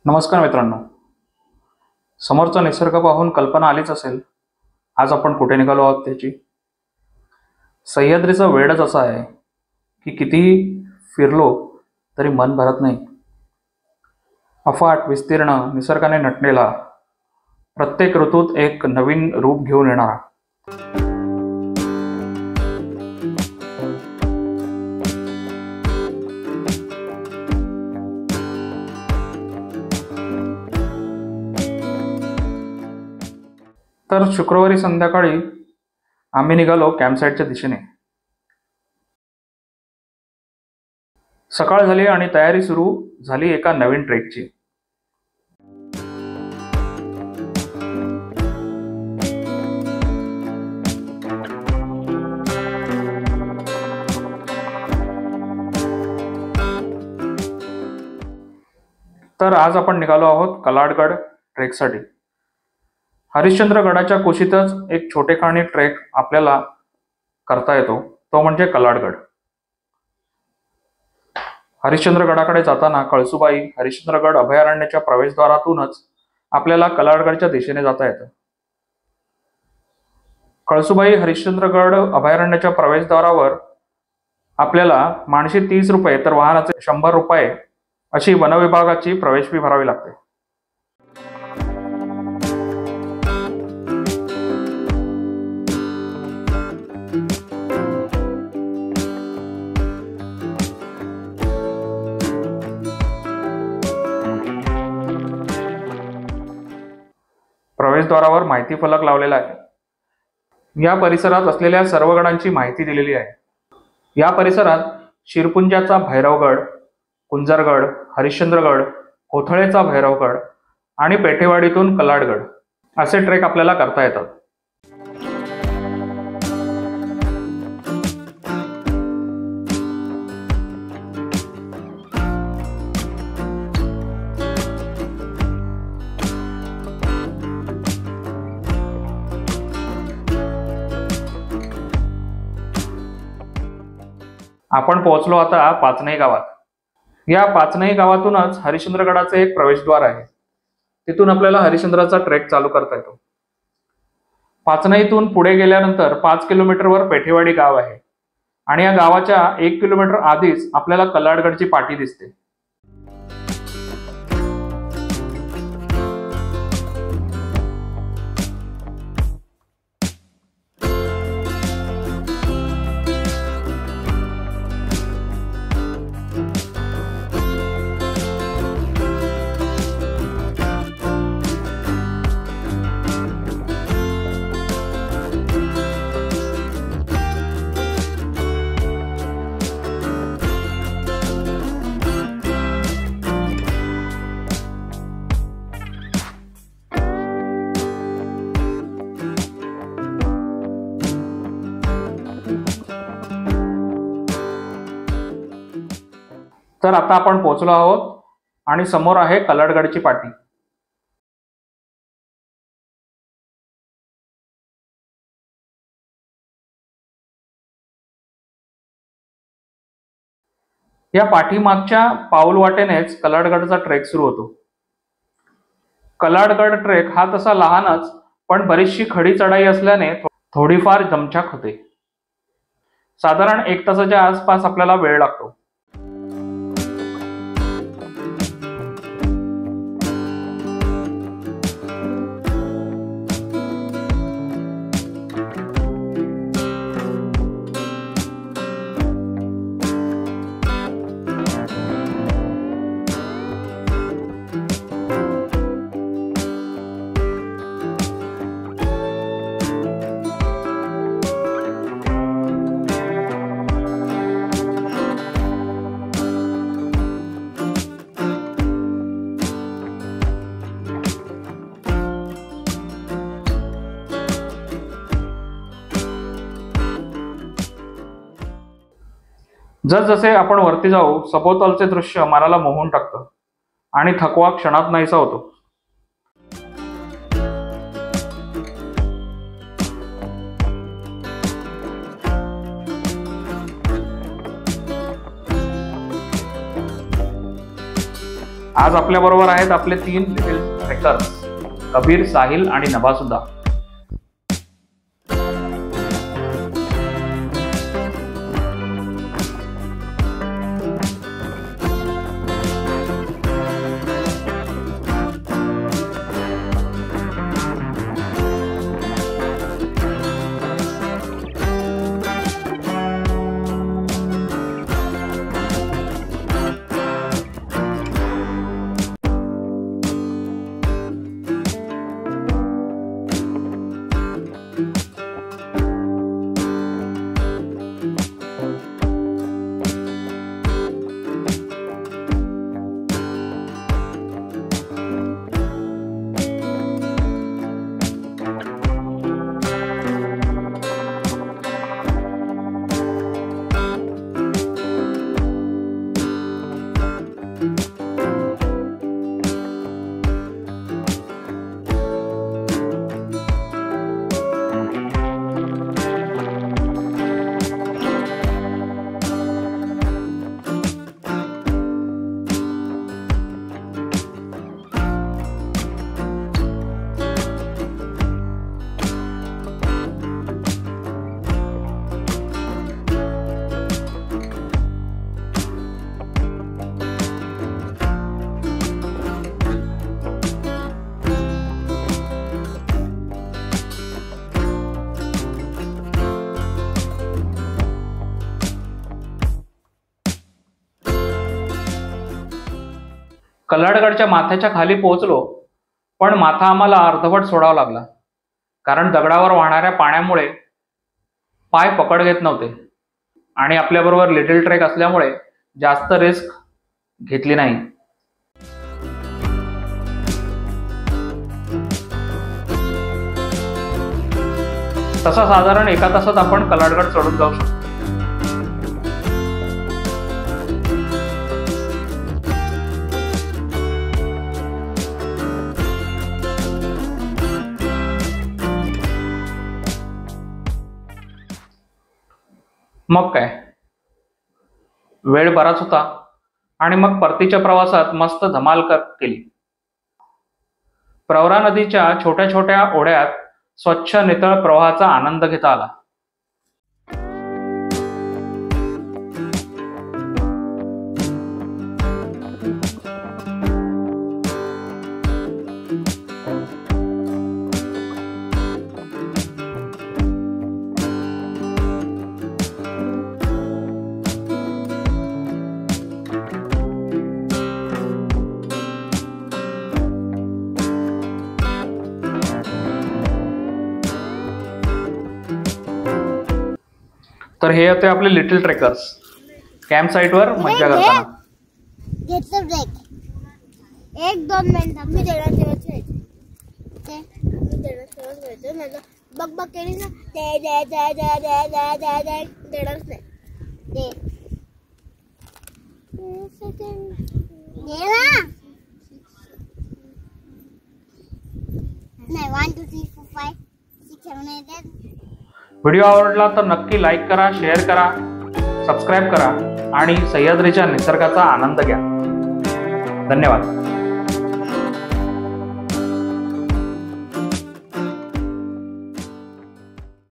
नमस्कार मित्रांनो, समोरचा निसर्ग पाहून कल्पना आलीच असेल आज आपण कुठे निघालो आहोत त्याची. सह्याद्रीचा वेळच असा आहे की कितीही फिरलो तरी मन भरत नाही. अफाट विस्तीर्ण निसर्गाने नटलेला, प्रत्येक ऋतूत एक नवीन रूप घेऊन येणारा. तर शुक्रवारी संध्याकाळी आम्ही निघालो कॅम्पसाईटच्या दिशेने. सकाळ झाली आणि तयारी सुरू झाली एका नवीन ट्रेकची. तर आज आपण निघालो आहोत कलाडगड ट्रेकसाठी. हरिश्चंद्रगडाच्या कुशीतच एक छोटेखानी ट्रेक आपल्याला करता येतो, तो म्हणजे कलाडगड. हरिश्चंद्रगडाकडे जाताना कळसुबाई हरिश्चंद्रगड अभयारण्याच्या प्रवेशद्वारातूनच आपल्याला कलाडगडच्या दिशेने जाता येतं. कळसुबाई हरिश्चंद्रगड अभयारण्याच्या प्रवेशद्वारावर आपल्याला माणशी 30 रुपये तर वाहनाचे 100 रुपये अशी वनविभागाची प्रवेश फी भरावी लागते. प्रवेशद्वारावर माहिती फलक लावलेला आहे. या परिसरात असलेल्या सर्व गडांची माहिती दिलेली आहे. या परिसरात शिरपुंजाचा भैरवगड, कुंजरगड, हरिश्चंद्रगड, कोथळेचा भैरवगड आणि पेठेवाडीतून कलाडगड असे ट्रेक आपल्याला करता येतात. आपण पोहोचलो आता पाचनई गावात. या पाचनई गावातूनच हरिश्चंद्रगडाचे एक प्रवेशद्वार आहे. तिथून आपल्याला हरिश्चंद्राचा ट्रेक चालू करता येतो. पाचनईतून पुढे गेल्यानंतर 5 किलोमीटरवर पेठेवाडी गाव आहे आणि या गावाच्या 1 किलोमीटर आधीच आपल्याला कलाडगडची पाटी दिसते. तर आता आपण पोहोचलो आहोत आणि समोर आहे कलाडगडची पाटी. या पाठीमागच्या पाऊलवाटेनेच कलाडगडचा ट्रेक सुरू होतो. कलाडगड ट्रेक हा तसा लहानच पण बरीचशी खडी चढाई असल्याने थोडीफार दमछाक होते. साधारण 1 तासाच्या आसपास आपल्याला वेळ लागतो. जसजसे आपण वरती जाऊ सभोवतालचे दृश्य मनाला मोहून टाकतं आणि थकवा क्षणात नाहीसा होतो. आज आपल्या बरोबर आहेत आपले 3 लिटिल ट्रेकर्स, कबीर, साहिल आणि नभासुद्धा. कल्लाडगडच्या माथ्याच्या खाली पोहोचलो, पण माथा आम्हाला अर्धवट सोडावा लागला, कारण दगडावर वाहणाऱ्या पाण्यामुळे पाय पकड घेत नव्हते आणि आपल्याबरोबर लिटिल ट्रेक असल्यामुळे जास्त रिस्क घेतली नाही. तसा साधारण 1 तासात आपण कल्लाडगड चढून जाऊ शकतो. मग काय, वेळ बराच होता आणि मग परतीच्या प्रवासात मस्त धमाल केली. प्रवरा नदीच्या छोट्या छोट्या ओढ्यात स्वच्छ नितळ प्रवाहाचा आनंद घेता आला. तर हे होते आपले लिटिल ट्रेकर्स कॅम्प साईटवर मज्जा करताना. घेतलं ब्रेक 1-2 मिनिट मी देणार बघ बघ केली ना देणारच नाही. नाही 1 2 3 4 5 6 7 8 9. व्हिडिओ आवडला तर नक्की लाईक करा, शेअर करा, सबस्क्राईब करा आणि सह्याद्रीच्या निसर्गाचा आनंद घ्या. धन्यवाद.